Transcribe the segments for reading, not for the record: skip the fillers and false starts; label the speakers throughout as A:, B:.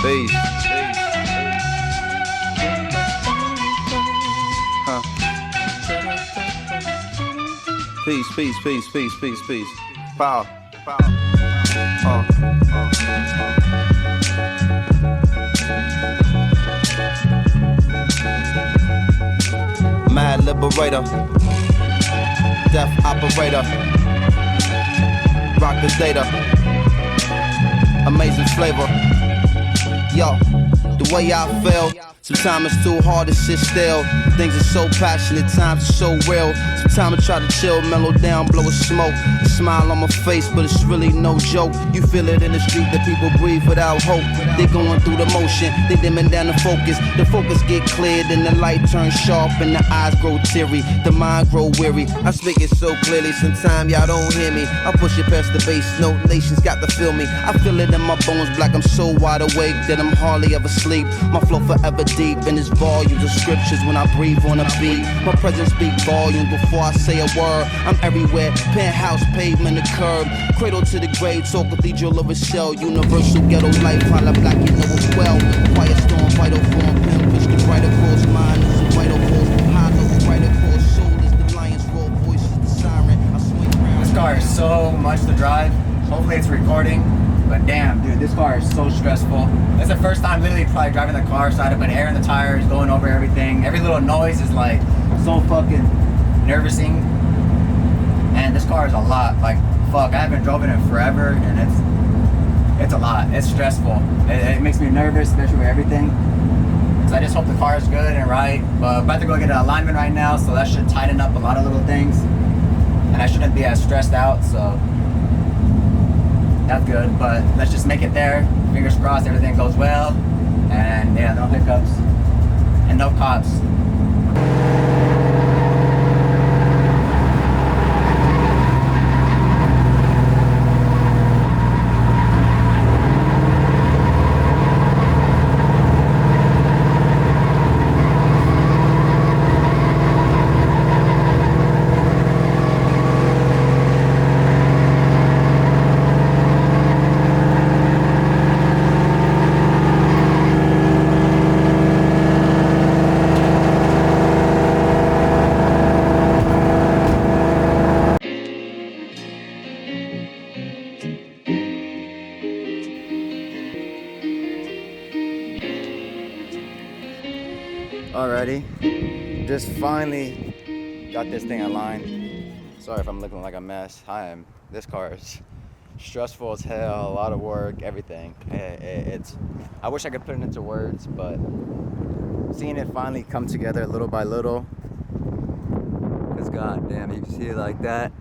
A: Peace. Huh. Peace. Power. Mad liberator, death operator, rock the data, amazing flavor. Yo, the way I feel, sometimes it's too hard to sit still. Things are so passionate, times are so real. Sometimes I try to chill, mellow down, blow a smoke. A smile on my face, but it's really no joke. You feel it in the street that people breathe without hope. They going through the motion, they dimming down the focus. The focus get cleared and the light turns sharp and the eyes grow teary, the mind grow weary. I speak it so clearly, sometimes y'all don't hear me. I push it past the bass, no nations got to feel me. I feel it in my bones, black, I'm so wide awake that I'm hardly ever sleep. My flow forever deep in its volumes of scriptures when I breathe on a beat. My presence speak volumes before I say a word. I'm everywhere, penthouse, pavement, the curb. Cradle to the grave, so cathedral of a shell. Universal ghetto life, holla black, you know it well. Quiet storm, vital form, pen push the right across. Mine is a vital force, hollow, right across. Soul is the lion's roar, voice is the siren. I swing round.
B: This car is so much to drive. Hopefully it's recording. But damn, dude, this car is so stressful. It's the first time literally probably driving the car, so I had to put air in the tires, going over everything. Every little noise is like so fucking nervousing. And this car is a lot. Like, fuck, I haven't driven it forever, and it's a lot. It's stressful. It makes me nervous, especially with everything. So I just hope the car is good and right. But I'm about to go get an alignment right now, so that should tighten up a lot of little things. And I shouldn't be as stressed out, so that's good. But let's just make it there. Fingers crossed everything goes well. And yeah, no hiccups and no cops. Alrighty, just finally got this thing aligned. Sorry if I'm looking like a mess. This car is stressful as hell, a lot of work, everything. I wish I could put it into words, but seeing it finally come together little by little, because goddamn, you see it like that,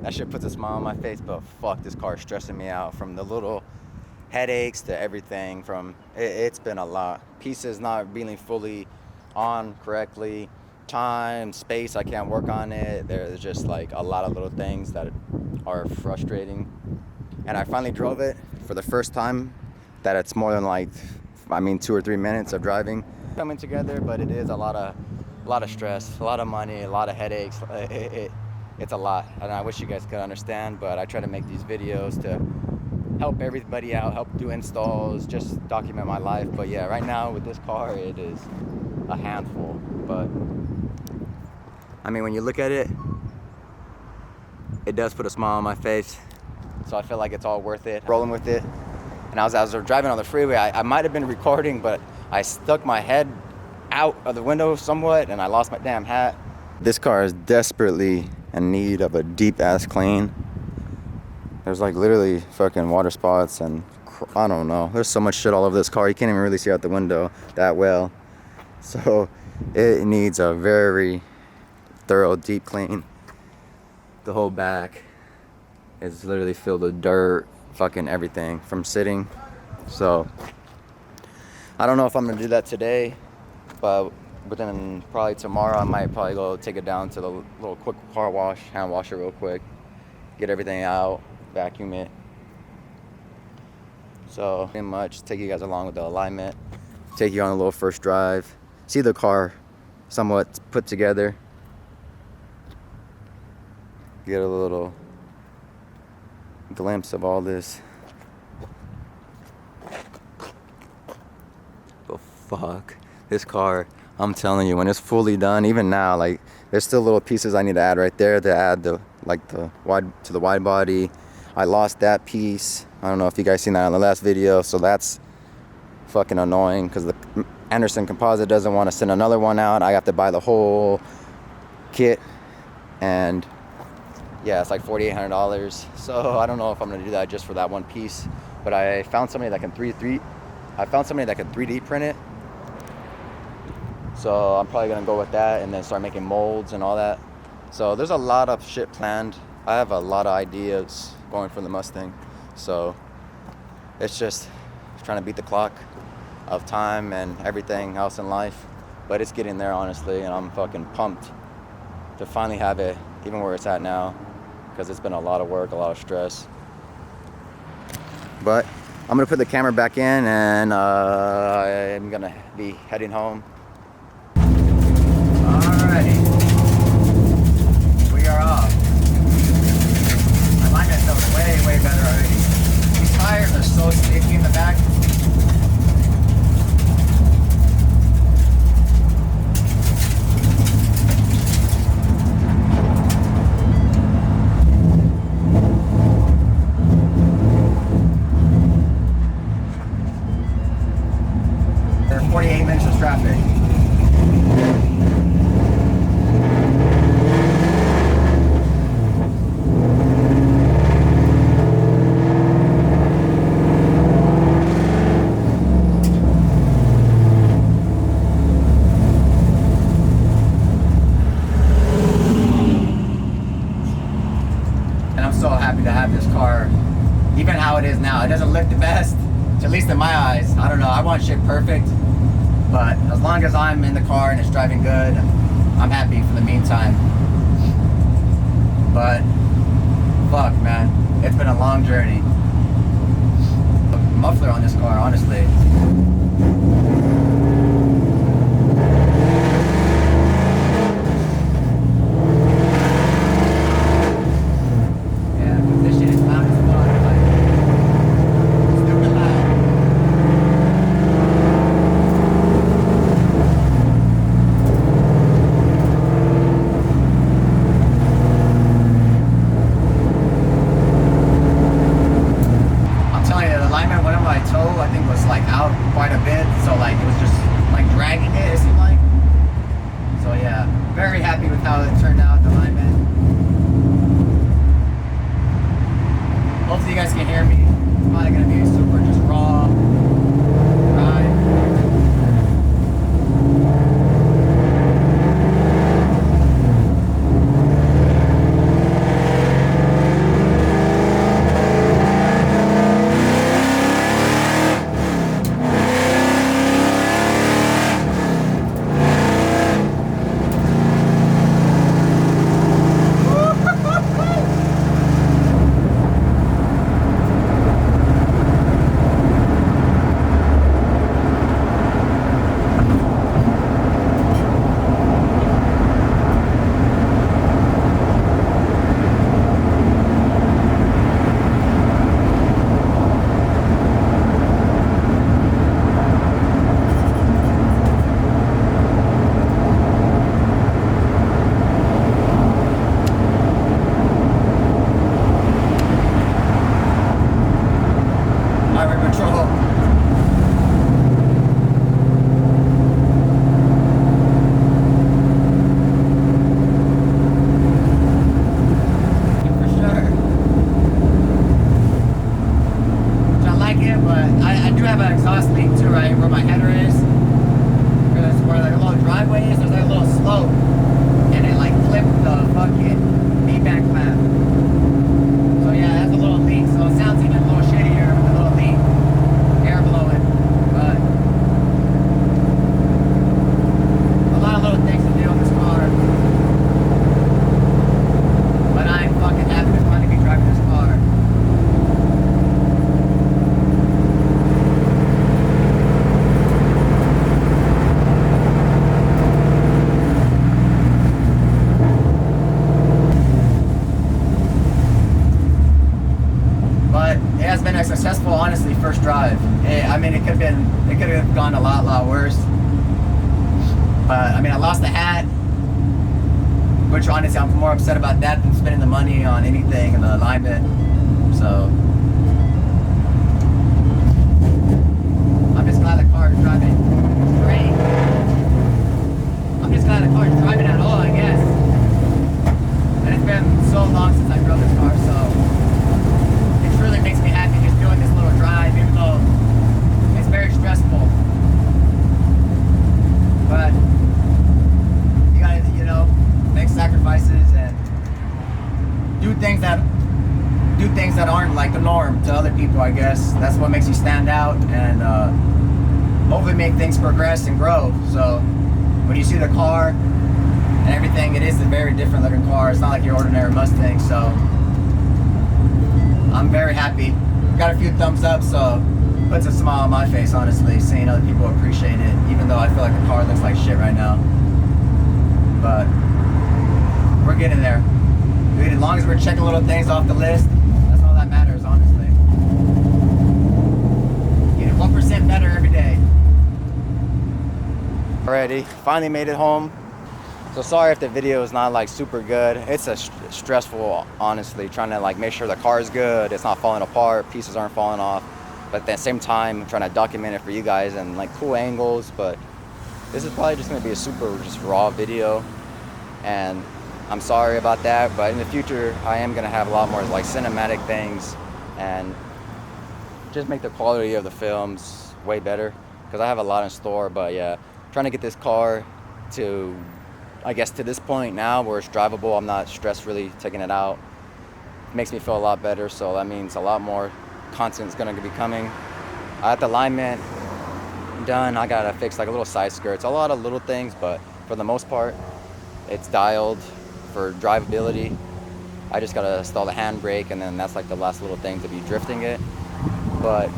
B: that shit puts a smile on my face. But fuck, this car is stressing me out, from the little headaches to everything. It's been a lot. Pieces not being fully on correctly, time, space, I can't work on it. There's just like a lot of little things that are frustrating. And I finally drove it for the first time that it's more than 2 or 3 minutes of driving coming together. But it is a lot of stress, a lot of money, a lot of headaches. It's a lot, and I wish you guys could understand, but I try to make these videos to help everybody out, help do installs, just document my life. But yeah, right now with this car, it is a handful. But I mean, when you look at it, it does put a smile on my face. So I feel like it's all worth it, rolling with it. And as I was driving on the freeway, I might have been recording, but I stuck my head out of the window somewhat and I lost my damn hat. This car is desperately in need of a deep ass clean. There's like literally fucking water spots and I don't know. There's so much shit all over this car. You can't even really see out the window that well. So it needs a very thorough deep clean. The whole back is literally filled with dirt, fucking everything from sitting. So I don't know if I'm gonna do that today, but then probably tomorrow I might probably go take it down to the little quick car wash, hand wash it real quick, get everything out, vacuum it. So pretty much take you guys along with the alignment, take you on a little first drive, see the car somewhat put together, get a little glimpse of all this. fuck. This car, I'm telling you, when it's fully done, even now, like, there's still little pieces I need to add right there to add the wide body. I lost that piece. I don't know if you guys seen that in the last video, so that's fucking annoying because the Anderson Composite doesn't want to send another one out. I have to buy the whole kit, and yeah, it's like $4,800. So I don't know if I'm gonna do that just for that one piece. But I found somebody that can 3D print it. So I'm probably gonna go with that and then start making molds and all that. So there's a lot of shit planned. I have a lot of ideas going for the Mustang. So it's just trying to beat the clock of time and everything else in life. But it's getting there, honestly, and I'm fucking pumped to finally have it even where it's at now, because it's been a lot of work, a lot of stress. But I'm gonna put the camera back in, and I'm gonna be heading home. Alrighty, we are off. My alignment feels way better already. These tires are so sticky in the back. There are 48 minutes of traffic. And I'm so happy to have this car, even how it is now. It doesn't look the best, at least in my eyes. I don't know, I want shit perfect. But as long as I'm in the car and it's driving good, I'm happy for the meantime. But fuck, man, it's been a long journey. Muffler on this car, honestly. Yeah, but this shit is loud as fuck. Like, stupid loud. I think was like out quite a bit, so like it was just like dragging it seemed like. So yeah, very happy with how it turned out, the alignment. Hopefully you guys can hear me. It's probably gonna be super just raw ride. has been a successful, honestly, first drive. I mean, it could have gone a lot worse. But I mean, I lost the hat, which honestly I'm more upset about that than spending the money on anything in the alignment. So I'm just glad the car is driving great. I'm just glad the car is driving at all, I guess. And it's been so long since I drove this car, so it truly makes me happy just doing this little drive, even though it's very stressful. But you gotta, you know, make sacrifices and do things that aren't like the norm to other people, I guess. That's what makes you stand out and hopefully make things progress and grow. So when you see the car and everything, it is a very different looking car. It's not like your ordinary Mustang, so I'm very happy. Got a few thumbs up, so puts a smile on my face, honestly, seeing other people appreciate it, even though I feel like the car looks like shit right now. But we're getting there. Dude, as long as we're checking little things off the list, that's all that matters, honestly. Getting 1% better every day. Alrighty, finally made it home. So sorry if the video is not like super good. It's a stressful, honestly, trying to like make sure the car is good, it's not falling apart, pieces aren't falling off. But at the same time, trying to document it for you guys and like cool angles. But this is probably just gonna be a super just raw video. And I'm sorry about that, but in the future, I am gonna have a lot more like cinematic things and just make the quality of the films way better, because I have a lot in store. But yeah, trying to get this car to, I guess, to this point now where it's drivable. I'm not stressed really taking it out. It makes me feel a lot better, so that means a lot more content's gonna be coming. I got the alignment done. I gotta fix like a little side skirts, a lot of little things, but for the most part, it's dialed for drivability. I just gotta install the handbrake, and then that's like the last little thing to be drifting it. But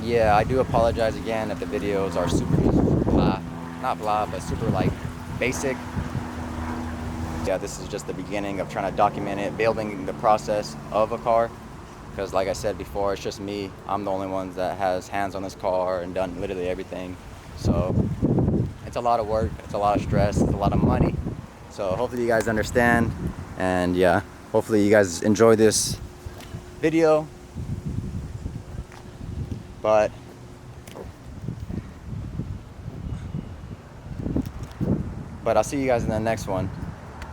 B: yeah, I do apologize again if the videos are super blah, not blah, but super like basic. Yeah, this is just the beginning of trying to document it, building the process of a car. Because like I said before, it's just me. I'm the only one that has hands on this car and done literally everything. So it's a lot of work, it's a lot of stress, it's a lot of money. So hopefully you guys understand. And yeah, hopefully you guys enjoy this video. But I'll see you guys in the next one.